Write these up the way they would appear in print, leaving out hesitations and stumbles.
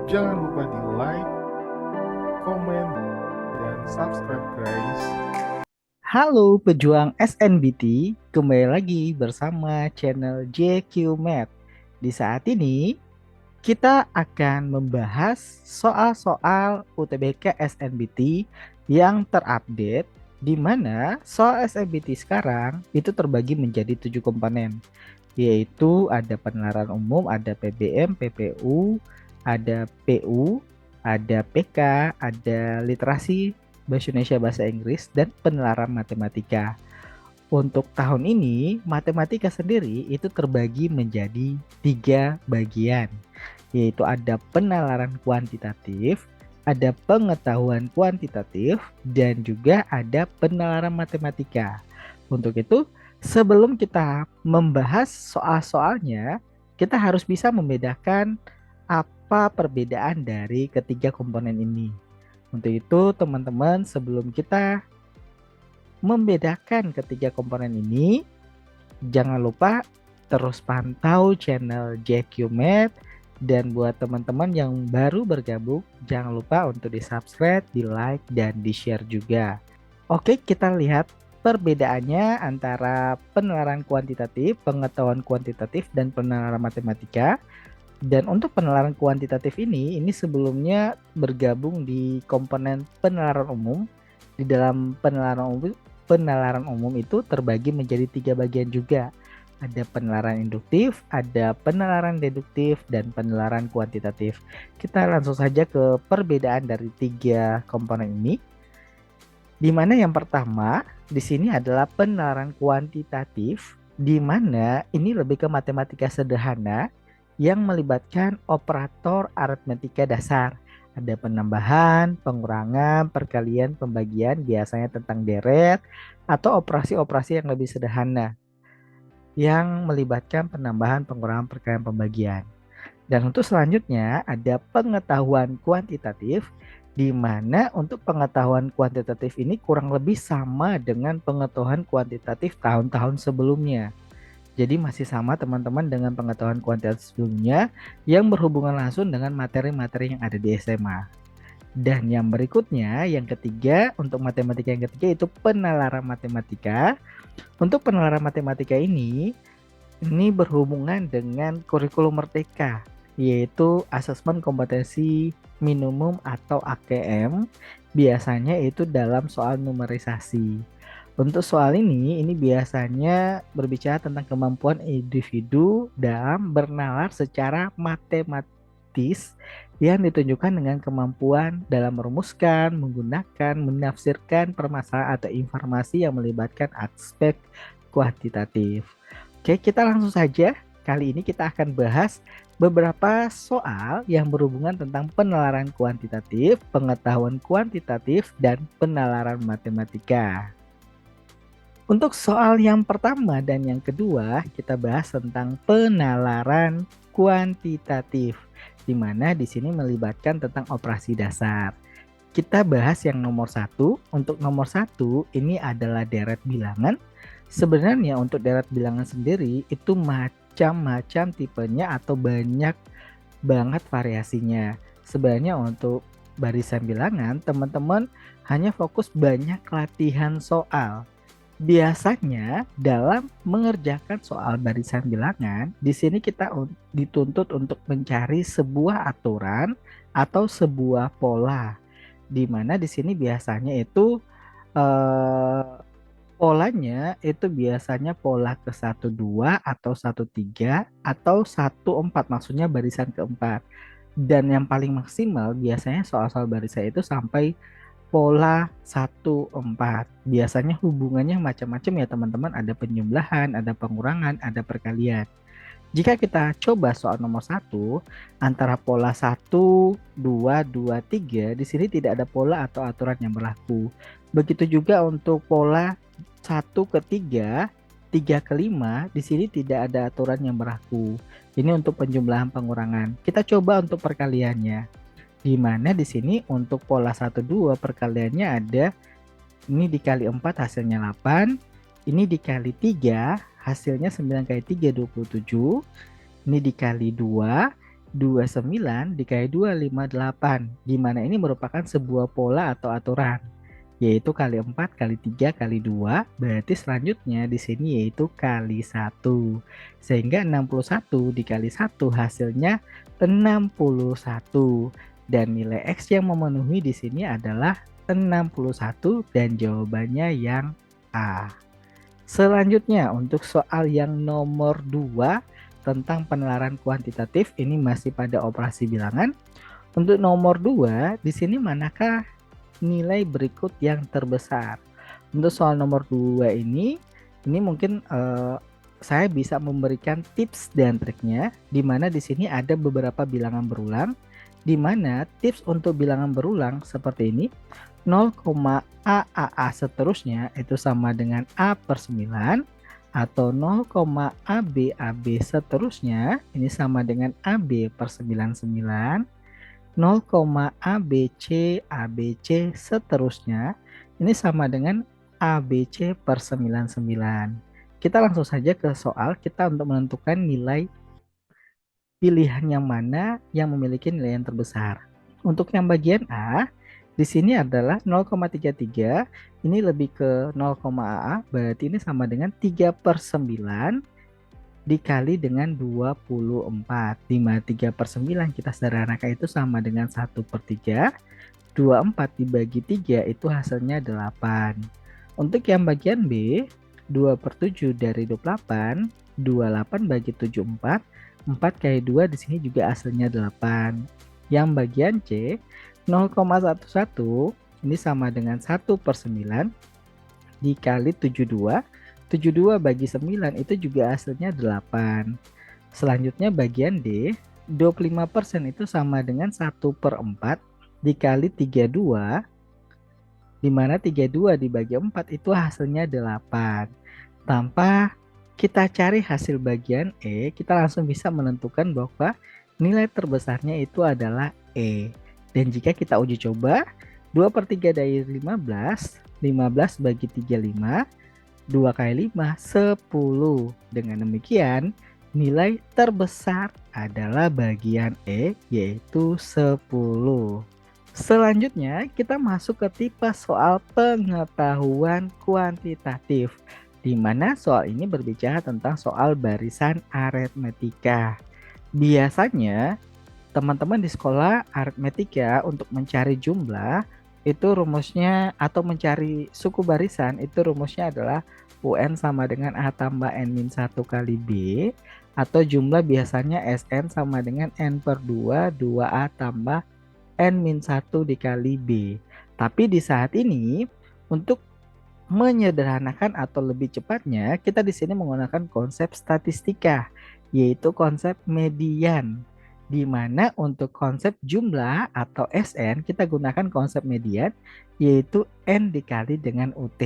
Jangan lupa di like, komen, dan subscribe guys. Halo pejuang SNBT, kembali lagi bersama channel JQ Math. Di saat ini kita akan membahas soal-soal UTBK SNBT yang terupdate, di mana soal SNBT sekarang itu terbagi menjadi 7 komponen, yaitu ada penalaran umum, ada PBM, PPU, ada PU, ada PK, ada literasi bahasa Indonesia bahasa Inggris, dan penalaran matematika. Untuk tahun ini, matematika sendiri itu terbagi menjadi 3 bagian, yaitu ada penalaran kuantitatif, ada pengetahuan kuantitatif, dan juga ada penalaran matematika. Untuk itu, sebelum kita membahas soal-soalnya, kita harus bisa membedakan apa perbedaan dari ketiga komponen ini. Untuk itu, teman-teman, sebelum kita membedakan ketiga komponen ini, jangan lupa terus pantau channel JQ Math, dan buat teman-teman yang baru bergabung, jangan lupa untuk di-subscribe, di-like, dan di-share juga. Oke, kita lihat perbedaannya antara penalaran kuantitatif, pengetahuan kuantitatif, dan penalaran matematika. Dan untuk penalaran kuantitatif ini sebelumnya bergabung di komponen penalaran umum. Di dalam penalaran umum itu terbagi menjadi 3 bagian juga. Ada penalaran induktif, ada penalaran deduktif, dan penalaran kuantitatif. Kita langsung saja ke perbedaan dari 3 komponen ini. Di mana yang pertama di sini adalah penalaran kuantitatif, di mana ini lebih ke matematika sederhana yang melibatkan operator aritmetika dasar. Ada penambahan, pengurangan, perkalian, pembagian, biasanya tentang deret, atau operasi-operasi yang lebih sederhana yang melibatkan penambahan, pengurangan, perkalian, pembagian. Dan untuk selanjutnya ada pengetahuan kuantitatif, di mana untuk pengetahuan kuantitatif ini kurang lebih sama dengan pengetahuan kuantitatif tahun-tahun sebelumnya. Jadi masih sama teman-teman dengan pengetahuan kuantitatif sebelumnya yang berhubungan langsung dengan materi-materi yang ada di SMA. Dan yang berikutnya, yang ketiga, untuk matematika yang ketiga itu penalaran matematika. Untuk penalaran matematika ini berhubungan dengan kurikulum merdeka, yaitu asesmen kompetensi minimum atau AKM, biasanya itu dalam soal numerisasi. Untuk soal ini biasanya berbicara tentang kemampuan individu dalam bernalar secara matematis yang ditunjukkan dengan kemampuan dalam merumuskan, menggunakan, menafsirkan permasalahan atau informasi yang melibatkan aspek kuantitatif. Oke, kita langsung saja. Kali ini kita akan bahas beberapa soal yang berhubungan tentang penalaran kuantitatif, pengetahuan kuantitatif, dan penalaran matematika. Untuk soal yang pertama dan yang kedua, kita bahas tentang penalaran kuantitatif, di mana di sini melibatkan tentang operasi dasar. Kita bahas yang nomor satu. Untuk nomor satu, ini adalah deret bilangan. Sebenarnya untuk deret bilangan sendiri itu macam-macam tipenya atau banyak banget variasinya. Sebenarnya untuk barisan bilangan, teman-teman hanya fokus banyak latihan soal. Biasanya dalam mengerjakan soal barisan bilangan, di sini kita dituntut untuk mencari sebuah aturan atau sebuah pola, di mana di sini biasanya itu eh, polanya itu biasanya pola ke 1, 2 atau 1, 3 atau 1, 4, maksudnya barisan keempat. Dan yang paling maksimal biasanya soal-soal barisan itu sampai pola 1, 4. Biasanya hubungannya macam-macam ya teman-teman, ada penjumlahan, ada pengurangan, ada perkalian. Jika kita coba soal nomor 1, antara pola 1, 2, 2, 3, di sini tidak ada pola atau aturan yang berlaku. Begitu juga untuk pola 1 ke 3, 3 ke 5, di sini tidak ada aturan yang berlaku. Ini untuk penjumlahan pengurangan. Kita coba untuk perkaliannya. Di mana di sini untuk pola 1, 2 perkaliannya ada, ini dikali 4 hasilnya 8, ini dikali 3 hasilnya 9 kali 3 27, ini dikali 2, 29 dikali 2, 58. Di mana ini merupakan sebuah pola atau aturan, yaitu kali 4 kali 3 kali 2, berarti selanjutnya di sini yaitu kali 1. Sehingga 61 dikali 1 hasilnya 61. Dan nilai X yang memenuhi di sini adalah 61 dan jawabannya yang A. Selanjutnya untuk soal yang nomor 2 tentang penalaran kuantitatif, ini masih pada operasi bilangan. Untuk nomor 2 di sini manakah nilai berikut yang terbesar? Untuk soal nomor 2 ini mungkin saya bisa memberikan tips dan triknya, di mana di sini ada beberapa bilangan berulang, di mana tips untuk bilangan berulang seperti ini. 0,AAA seterusnya itu sama dengan A per 9, atau 0,ABAB seterusnya ini sama dengan AB per 99, 0,ABC seterusnya ini sama dengan ABC per 99. Kita langsung saja ke soal kita untuk menentukan nilai pilihan yang mana yang memiliki nilai yang terbesar. Untuk yang bagian A, di sini adalah 0,33, ini lebih ke 0,AA, berarti ini sama dengan 3 per 9 dikali dengan 24. 3 per 9 kita sederhanakan itu sama dengan 1 per 3. 24 dibagi 3 itu hasilnya 8. Untuk yang bagian B, 2 per 7 dari 28, 28 bagi 74, 4 kali 2 di sini juga hasilnya 8. Yang bagian C, 0,11 ini sama dengan 1 per 9 dikali 72. 72 bagi 9 itu juga hasilnya 8. Selanjutnya bagian D, 25% itu sama dengan 1 per 4 dikali 32, di mana 32 dibagi 4 itu hasilnya 8. Tanpa kita cari hasil bagian E, kita langsung bisa menentukan bahwa nilai terbesarnya itu adalah E. Dan jika kita uji coba, 2 per 3 dari 15, 15 bagi 35, 2 kali 5, 10. Dengan demikian, nilai terbesar adalah bagian E, yaitu 10. Selanjutnya, kita masuk ke tipe soal pengetahuan kuantitatif, di mana soal ini berbicara tentang soal barisan aritmetika. Biasanya, teman-teman di sekolah aritmetika untuk mencari jumlah itu rumusnya, atau mencari suku barisan itu rumusnya adalah UN sama dengan A tambah N-1 kali B, atau jumlah biasanya SN sama dengan N per 2, 2A tambah N-1 dikali B. Tapi di saat ini untuk menyederhanakan atau lebih cepatnya, kita di sini menggunakan konsep statistika, yaitu konsep median. Di mana untuk konsep jumlah atau SN kita gunakan konsep median, yaitu N dikali dengan UT.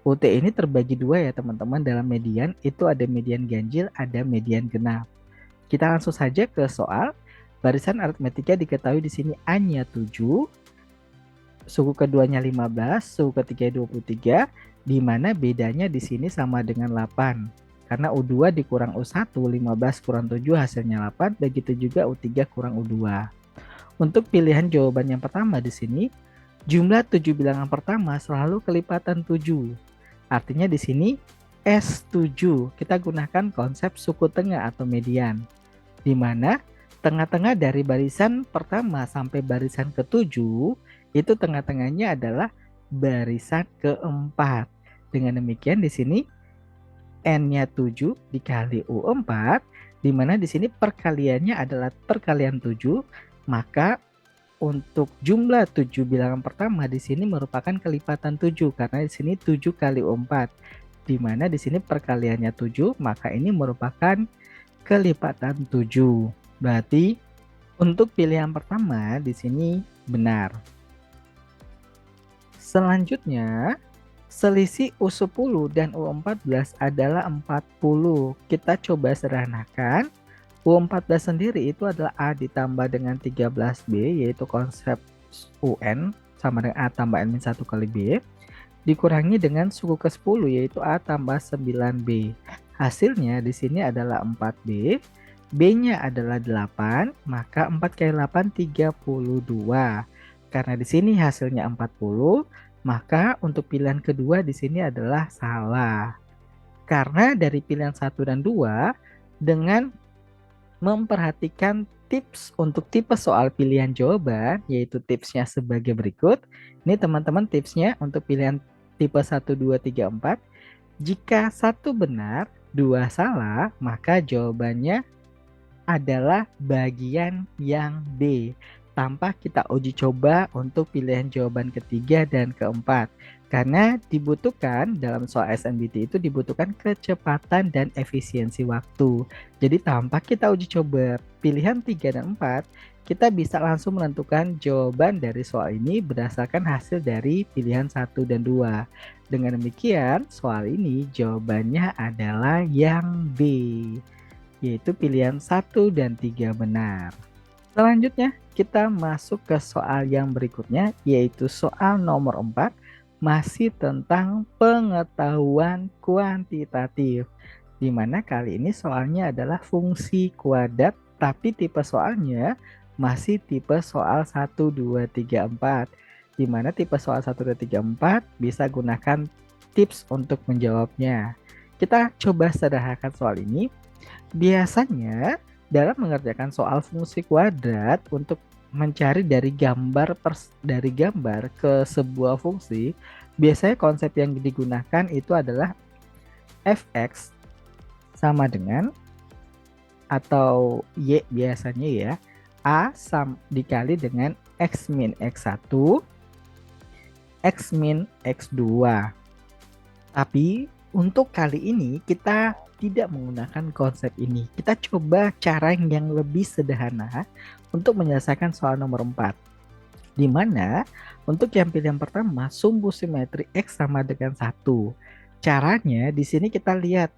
UT ini terbagi dua ya teman-teman, dalam median itu ada median ganjil, ada median genap. Kita langsung saja ke soal. Barisan aritmetika diketahui di sini A-nya 7, suku keduanya 15, suku ketiga 23, di mana bedanya di sini sama dengan 8. Karena U2 dikurang U1, 15 kurang 7 hasilnya 8, begitu juga U3 kurang U2. Untuk pilihan jawaban yang pertama di sini, jumlah 7 bilangan pertama selalu kelipatan 7. Artinya di sini S7, kita gunakan konsep suku tengah atau median, di mana tengah-tengah dari barisan pertama sampai barisan ke-7 itu tengah-tengahnya adalah barisan keempat. Dengan demikian di sini N-nya 7 dikali U4, di mana di sini perkaliannya adalah perkalian 7, maka untuk jumlah 7 bilangan pertama di sini merupakan kelipatan 7 karena di sini 7 kali U4, di mana di sini perkaliannya 7, maka ini merupakan kelipatan 7. Berarti untuk pilihan pertama di sini benar. Selanjutnya, selisih U10 dan U14 adalah 40. Kita coba sederhanakan. U14 sendiri itu adalah A ditambah dengan 13B, yaitu konsep UN sama dengan A tambah N-1 kali B, dikurangi dengan suku ke-10 yaitu A tambah 9B. Hasilnya di sini adalah 4B, B-nya adalah 8, maka 4 kali 8 32. Karena di sini hasilnya 40, maka untuk pilihan kedua di sini adalah salah. Karena dari pilihan 1 dan 2, dengan memperhatikan tips untuk tipe soal pilihan jawaban, yaitu tipsnya sebagai berikut. Ini teman-teman tipsnya untuk pilihan tipe 1, 2, 3, 4. Jika satu benar, dua salah, maka jawabannya adalah bagian yang B, tanpa kita uji coba untuk pilihan jawaban ketiga dan keempat. Karena dibutuhkan dalam soal SNBT itu dibutuhkan kecepatan dan efisiensi waktu. Jadi tanpa kita uji coba pilihan 3 dan 4, kita bisa langsung menentukan jawaban dari soal ini berdasarkan hasil dari pilihan 1 dan 2. Dengan demikian, soal ini jawabannya adalah yang B, yaitu pilihan 1 dan 3 benar. Selanjutnya, kita masuk ke soal yang berikutnya, yaitu soal nomor 4, masih tentang pengetahuan kuantitatif. Di mana kali ini soalnya adalah fungsi kuadrat, tapi tipe soalnya masih tipe soal 1, 2, 3, 4. Di mana tipe soal 1, 2, 3, 4 bisa gunakan tips untuk menjawabnya. Kita coba sederhanakan soal ini. Biasanya dalam mengerjakan soal fungsi kuadrat untuk mencari dari gambar ke sebuah fungsi, biasanya konsep yang digunakan itu adalah fx sama dengan, atau y biasanya ya, a dikali dengan x min x1, x min x2. Tapi untuk kali ini kita tidak menggunakan konsep ini. Kita coba cara yang lebih sederhana untuk menyelesaikan soal nomor 4. Di mana untuk yang pilihan pertama sumbu simetri X sama dengan 1. Caranya di sini kita lihat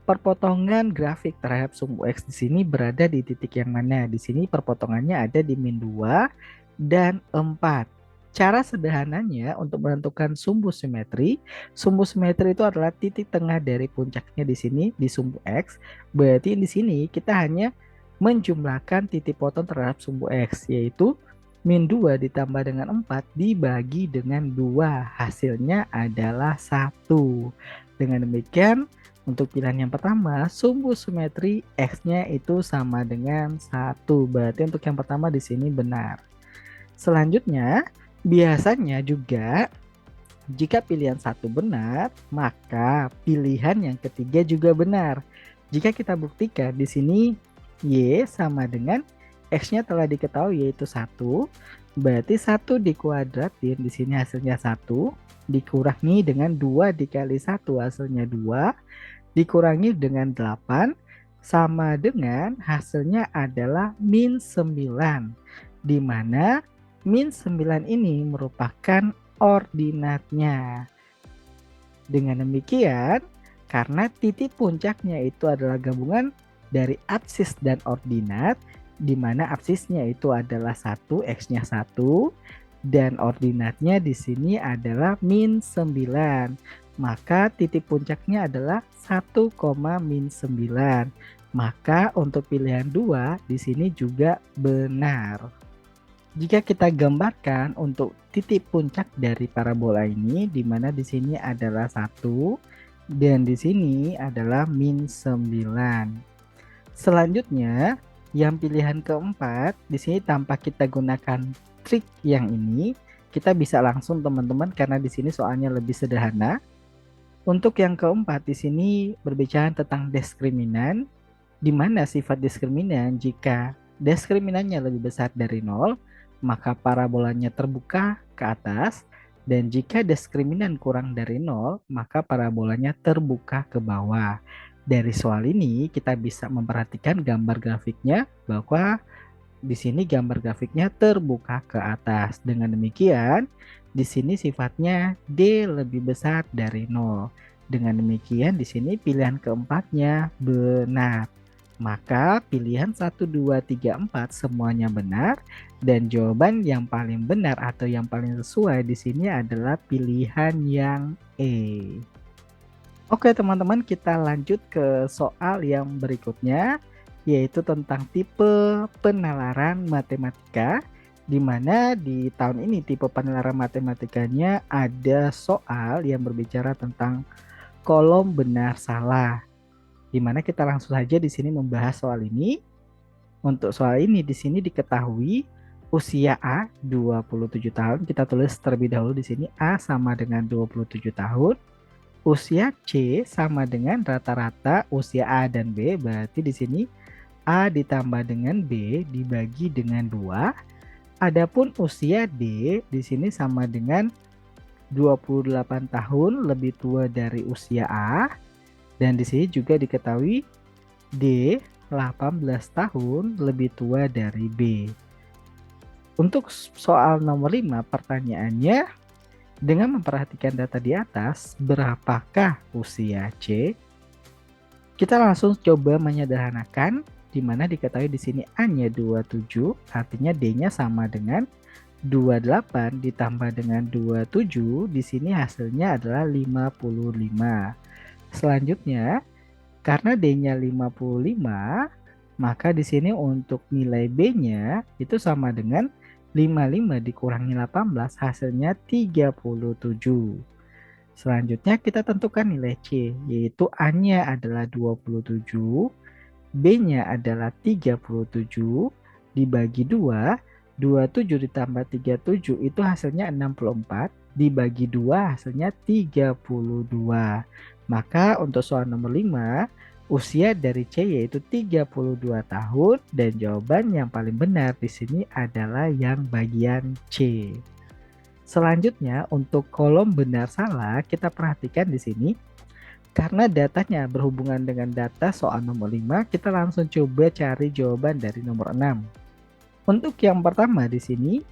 perpotongan grafik terhadap sumbu X di sini berada di titik yang mana. Di sini perpotongannya ada di min 2 dan 4. Cara sederhananya untuk menentukan sumbu simetri itu adalah titik tengah dari puncaknya di sini di sumbu X. Berarti di sini kita hanya menjumlahkan titik potong terhadap sumbu X, yaitu min 2 ditambah dengan 4 dibagi dengan 2. Hasilnya adalah 1. Dengan demikian, untuk pilihan yang pertama, sumbu simetri X-nya itu sama dengan 1. Berarti untuk yang pertama di sini benar. Selanjutnya, biasanya juga jika pilihan 1 benar, maka pilihan yang ketiga juga benar. Jika kita buktikan di sini Y sama dengan X-nya telah diketahui yaitu 1, berarti 1 dikuadratin, di sini hasilnya 1, dikurangi dengan 2 dikali 1 hasilnya 2, dikurangi dengan 8, sama dengan hasilnya adalah min 9, di mana min 9 ini merupakan ordinatnya. Dengan demikian, karena titik puncaknya itu adalah gabungan dari absis dan ordinat, di mana absisnya itu adalah 1, X-nya 1, dan ordinatnya di sini adalah min 9. Maka titik puncaknya adalah 1, min 9. Maka untuk pilihan 2 di sini juga benar. Jika kita gambarkan untuk titik puncak dari parabola ini, di mana di sini adalah 1 dan di sini adalah min 9. Selanjutnya, yang pilihan keempat, di sini tanpa kita gunakan trik yang ini, kita bisa langsung teman-teman karena di sini soalnya lebih sederhana. Untuk yang keempat di sini berbicara tentang diskriminan, di mana sifat diskriminan jika diskriminannya lebih besar dari 0, maka parabolanya terbuka ke atas, dan jika diskriminan kurang dari 0, maka parabolanya terbuka ke bawah. Dari soal ini kita bisa memperhatikan gambar grafiknya bahwa di sini gambar grafiknya terbuka ke atas. Dengan demikian, di sini sifatnya D lebih besar dari 0. Dengan demikian di sini pilihan keempatnya benar. Maka pilihan 1, 2, 3, 4 semuanya benar, dan jawaban yang paling benar atau yang paling sesuai di sini adalah pilihan yang E. Oke teman-teman, kita lanjut ke soal yang berikutnya, yaitu tentang tipe penalaran matematika, di mana di tahun ini tipe penalaran matematikanya ada soal yang berbicara tentang kolom benar salah. Di mana kita langsung saja di sini membahas soal ini. Untuk soal ini di sini diketahui usia A 27 tahun. Kita tulis terlebih dahulu di sini A sama dengan 27 tahun. Usia C sama dengan rata-rata usia A dan B. Berarti di sini A ditambah dengan B dibagi dengan 2. Adapun usia D di sini sama dengan 28 tahun, lebih tua dari usia A. Dan di sini juga diketahui D 18 tahun, lebih tua dari B. Untuk soal nomor 5, pertanyaannya, dengan memperhatikan data di atas, berapakah usia C? Kita langsung coba menyederhanakan, di mana diketahui di sini A-nya 27, artinya D-nya sama dengan 28 ditambah dengan 27, di sini hasilnya adalah 55. Selanjutnya, karena D-nya 55, maka di sini untuk nilai B-nya itu sama dengan 55 dikurangi 18, hasilnya 37. Selanjutnya kita tentukan nilai C, yaitu A-nya adalah 27, B-nya adalah 37, dibagi 2, 27 ditambah 37 itu hasilnya 64, dibagi 2 hasilnya 32. Maka untuk soal nomor 5, usia dari C yaitu 32 tahun dan jawaban yang paling benar di sini adalah yang bagian C. Selanjutnya untuk kolom benar salah kita perhatikan di sini. Karena datanya berhubungan dengan data soal nomor 5, kita langsung coba cari jawaban dari nomor 6. Untuk yang pertama di sini,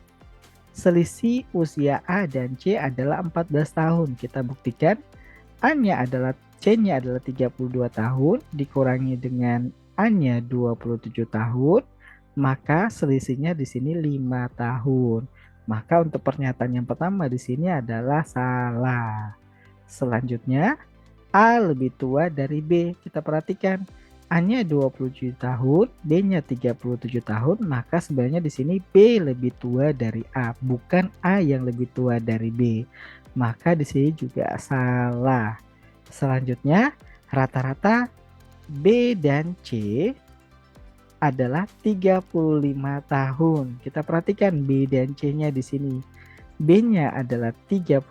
selisih usia A dan C adalah 14 tahun. Kita buktikan A-nya adalah C-nya adalah 32 tahun dikurangi dengan A-nya 27 tahun, maka selisihnya di sini 5 tahun. Maka untuk pernyataan yang pertama di sini adalah salah. Selanjutnya, A lebih tua dari B. Kita perhatikan A-nya 27 tahun, B-nya 37 tahun, maka sebenarnya di sini B lebih tua dari A, bukan A yang lebih tua dari B. Maka di sini juga salah. Selanjutnya, rata-rata B dan C adalah 35 tahun. Kita perhatikan B dan C-nya di sini. B-nya adalah 37,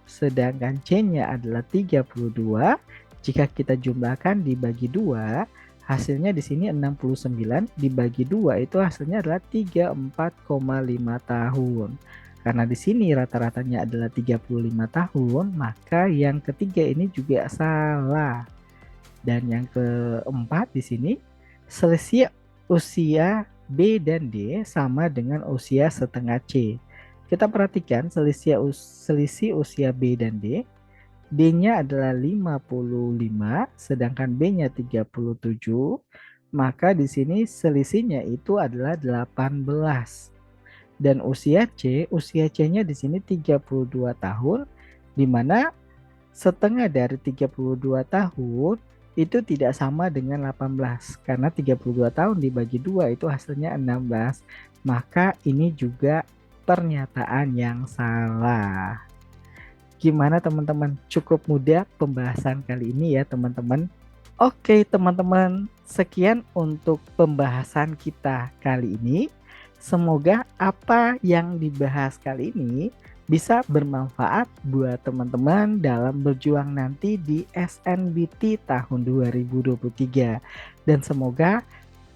sedangkan C-nya adalah 32. Jika kita jumlahkan dibagi 2, hasilnya di sini 69, dibagi 2 itu hasilnya adalah 34,5 tahun. Karena di sini rata-ratanya adalah 35 tahun, maka yang ketiga ini juga salah. Dan yang keempat di sini, selisih usia B dan D sama dengan usia setengah C. Kita perhatikan selisih usia B dan D. D-nya adalah 55, sedangkan B-nya 37. Maka di sini selisihnya itu adalah 18. Dan usia C-nya di sini 32 tahun, di mana setengah dari 32 tahun itu tidak sama dengan 18. Karena 32 tahun dibagi 2 itu hasilnya 16. Maka ini juga pernyataan yang salah. Gimana teman-teman? Cukup mudah pembahasan kali ini ya teman-teman. Oke teman-teman, sekian untuk pembahasan kita kali ini. Semoga apa yang dibahas kali ini bisa bermanfaat buat teman-teman dalam berjuang nanti di SNBT tahun 2023. Dan semoga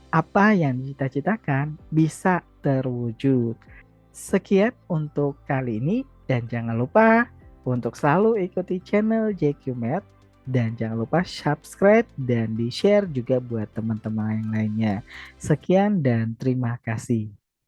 apa yang dicita-citakan bisa terwujud. Sekian untuk kali ini dan jangan lupa untuk selalu ikuti channel JQ Math dan jangan lupa subscribe dan di-share juga buat teman-teman yang lainnya. Sekian dan terima kasih.